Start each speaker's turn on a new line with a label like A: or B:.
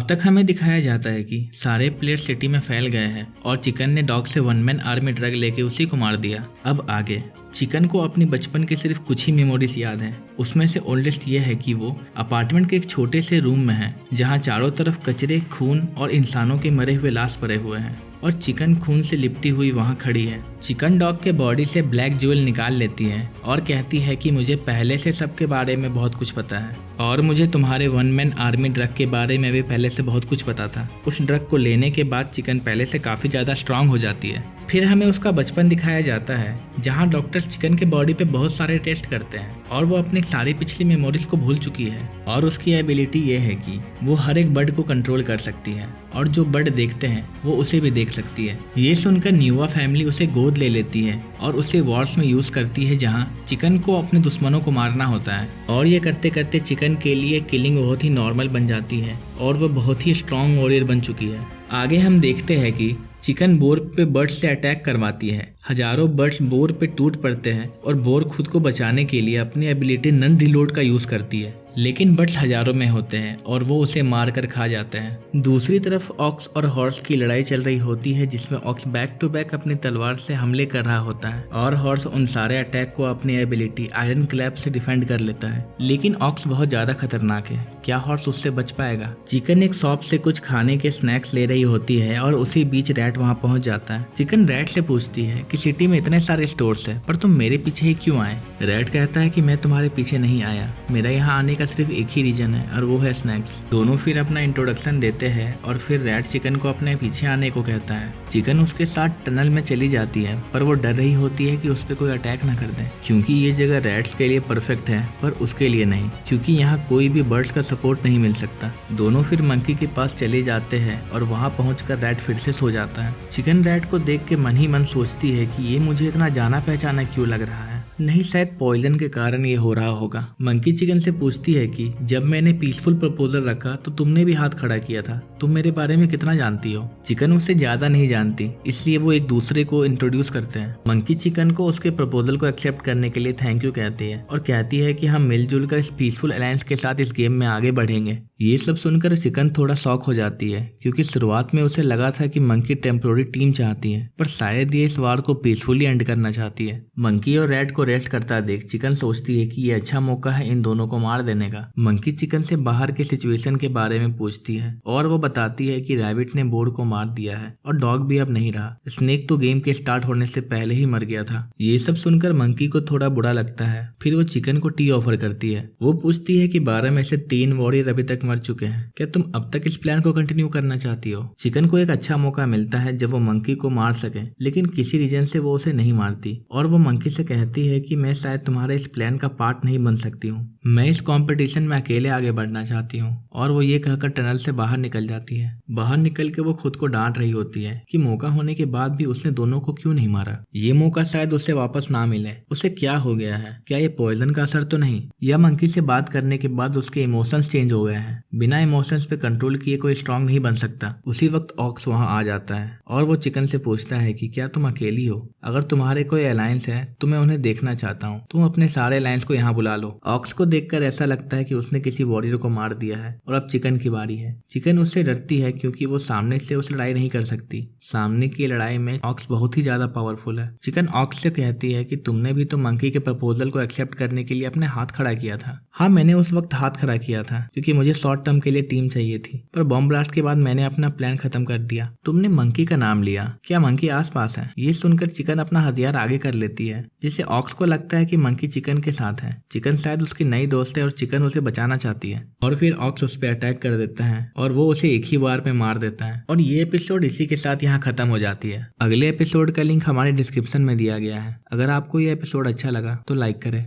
A: अब तक हमें दिखाया जाता है कि सारे प्लेयर सिटी में फैल गए हैं और चिकन ने डॉग से वन मैन आर्मी ड्रग लेके उसी को मार दिया। अब आगे चिकन को अपनी बचपन की सिर्फ कुछ ही मेमोरीज याद हैं। उसमें से ओल्डेस्ट ये है कि वो अपार्टमेंट के एक छोटे से रूम में है जहाँ चारों तरफ कचरे, खून और इंसानों के मरे हुए लाश पड़े हुए हैं और चिकन खून से लिपटी हुई वहाँ खड़ी है। चिकन डॉग के बॉडी से ब्लैक ज्वेल निकाल लेती है और कहती है कि मुझे पहले से सबके बारे में बहुत कुछ पता है और मुझे तुम्हारे वन मैन आर्मी ड्रग के बारे में भी पहले से बहुत कुछ पता था। उस ड्रग को लेने के बाद चिकन पहले से काफ़ी ज़्यादा स्ट्रांग हो जाती है। फिर हमें उसका बचपन दिखाया जाता है जहाँ डॉक्टर्स चिकन के बॉडी पे बहुत सारे टेस्ट करते हैं और वो अपनी सारी पिछली मेमोरीज को भूल चुकी है और उसकी एबिलिटी ये है कि वो हर एक बर्ड को कंट्रोल कर सकती है और जो बर्ड देखते हैं वो उसे भी देख सकती है। ये सुनकर न्यूवा फैमिली उसे गोद ले लेती है और उसे वॉर्स में यूज करती है जहाँ चिकन को अपने दुश्मनों को मारना होता है और ये करते करते चिकन के लिए किलिंग बहुत ही नॉर्मल बन जाती है और वो बहुत ही स्ट्रॉन्ग वॉरियर बन चुकी है। आगे हम देखते हैं कि चिकन बोर पे बर्ड्स से अटैक करवाती है। हजारों बर्ड्स बोर पे टूट पड़ते हैं और बोर खुद को बचाने के लिए अपनी एबिलिटी नन रिलोड का यूज करती है, लेकिन बर्ड्स हजारों में होते हैं और वो उसे मार कर खा जाते हैं। दूसरी तरफ ऑक्स और हॉर्स की लड़ाई चल रही होती है जिसमें ऑक्स बैक टू बैक अपनी तलवार से हमले कर रहा होता है और हॉर्स उन सारे अटैक को अपनी एबिलिटी आयरन क्लैप से डिफेंड कर लेता है, लेकिन ऑक्स बहुत ज्यादा खतरनाक है। क्या हॉर्स उससे बच पाएगा? चिकन एक शॉप से कुछ खाने के स्नैक्स ले रही होती है और उसी बीच रैट वहाँ पहुँच जाता है। चिकन रैट से पूछती है कि सिटी में इतने सारे स्टोर्स है पर तुम मेरे पीछे ही क्यों आए? रैट कहता है कि मैं तुम्हारे पीछे नहीं आया, मेरा यहाँ आने का सिर्फ एक ही रीजन है और वो है स्नैक्स। दोनों फिर अपना इंट्रोडक्शन देते हैं और फिर रैट चिकन को अपने पीछे आने को कहता है। चिकन उसके साथ टनल में चली जाती है पर वो डर रही होती है कि उस पर कोई अटैक न कर दे, क्योंकि ये जगह रैट्स के लिए परफेक्ट है पर उसके लिए नहीं, क्योंकि यहाँ कोई भी बर्ड्स का सपोर्ट नहीं मिल सकता। दोनों फिर मंकी के पास चले जाते हैं और वहाँ पहुंचकर रैट फिर से सो जाता है। चिकन रैट को देख के मन ही मन सोचती है कि ये मुझे इतना जाना पहचाना क्यों लग रहा है, नहीं शायद पॉइजन के कारण ये हो रहा होगा। मंकी चिकन से पूछती है कि जब मैंने पीसफुल प्रपोजल रखा तो तुमने भी हाथ खड़ा किया था, तुम मेरे बारे में कितना जानती हो? चिकन उससे ज्यादा नहीं जानती, इसलिए वो एक दूसरे को इंट्रोड्यूस करते हैं। मंकी चिकन को उसके प्रपोजल को एक्सेप्ट करने के लिए थैंक यू कहती है और कहती है कि हम मिलजुल कर इस पीसफुल अलायंस के साथ इस गेम में आगे बढ़ेंगे। ये सब सुनकर चिकन थोड़ा शॉक हो जाती है क्योंकि शुरुआत में उसे लगा था कि मंकी टेम्पोररी टीम चाहती है पर शायद ये इस वार को पीसफुली एंड करना चाहती है। मंकी और रैट को रेस्ट करता देख चिकन सोचती है कि ये अच्छा मौका है इन दोनों को मार देने का। मंकी चिकन से बाहर के सिचुएशन के बारे में पूछती है और वो बताती है कि रैबिट ने बोर को मार दिया है और डॉग भी अब नहीं रहा, स्नेक तो गेम के स्टार्ट होने से पहले ही मर गया था। ये सब सुनकर मंकी को थोड़ा बुरा लगता है। फिर वो चिकन को टी ऑफर करती है। वो पूछती है कि 12 में से 3 वॉरियर अभी तक मर चुके हैं, क्या तुम अब तक इस प्लान को कंटिन्यू करना चाहती हो? चिकन को एक अच्छा मौका मिलता है जब वो मंकी को मार सके, लेकिन किसी रीजन से वो उसे नहीं मारती और वो मंकी से कहती है कि मैं शायद तुम्हारे इस प्लान का पार्ट नहीं बन सकती हूँ, मैं इस कंपटीशन में अकेले आगे बढ़ना चाहती हूँ। और वो ये कहकर टनल से बाहर निकल जाती है। बाहर निकल के वो खुद को डांट रही होती है कि मौका होने के बाद भी उसने दोनों को क्यों नहीं मारा। ये मौका शायद उसे वापस ना मिले। उसे क्या हो गया है? क्या ये पॉइजन का असर तो नहीं? या मंकी से बात करने के बाद उसके इमोशंस चेंज हो गए हैं? बिना इमोशंस पे कंट्रोल किए कोई स्ट्रांग नहीं बन सकता। उसी वक्त ऑक्स वहाँ आ जाता है और वो चिकन से पूछता है कि क्या तुम अकेली हो? अगर तुम्हारे कोई अलायंस है तो मैं उन्हें देखना चाहता हूँ, तुम अपने सारे अलायंस को यहाँ बुला लो। ऑक्स को देखकर ऐसा लगता है कि उसने किसी वॉरियर को मार दिया है और अब चिकन की बारी है। चिकन उससे डरती है क्योंकि वो सामने से उस लड़ाई नहीं कर सकती। सामने की लड़ाई में ऑक्स बहुत ही ज्यादा पावरफुल है। चिकन ऑक्स से कहती है कि तुमने भी तो मंकी के प्रपोजल को एक्सेप्ट करने के लिए अपने हाथ खड़ा किया था। हाँ, मैंने उस वक्त हाथ खड़ा किया था क्योंकि मुझे शॉर्ट टर्म के लिए टीम चाहिए थी, पर बॉम्ब ब्लास्ट के बाद मैंने अपना प्लान खत्म कर दिया। तुमने मंकी का नाम लिया, क्या मंकी आसपास है? ये सुनकर चिकन अपना हथियार आगे कर लेती है, जिससे ऑक्स को लगता है कि मंकी चिकन के साथ है। चिकन शायद उसकी नई दोस्त है और चिकन उसे बचाना चाहती है और फिर ऑक्स उस पर अटैक कर देता है और वो उसे एक ही बार में मार देता है। और ये एपिसोड इसी के साथ यहाँ खत्म हो जाती है। अगले एपिसोड का लिंक हमारे डिस्क्रिप्शन में दिया गया है। अगर आपको ये एपिसोड अच्छा लगा तो लाइक करें।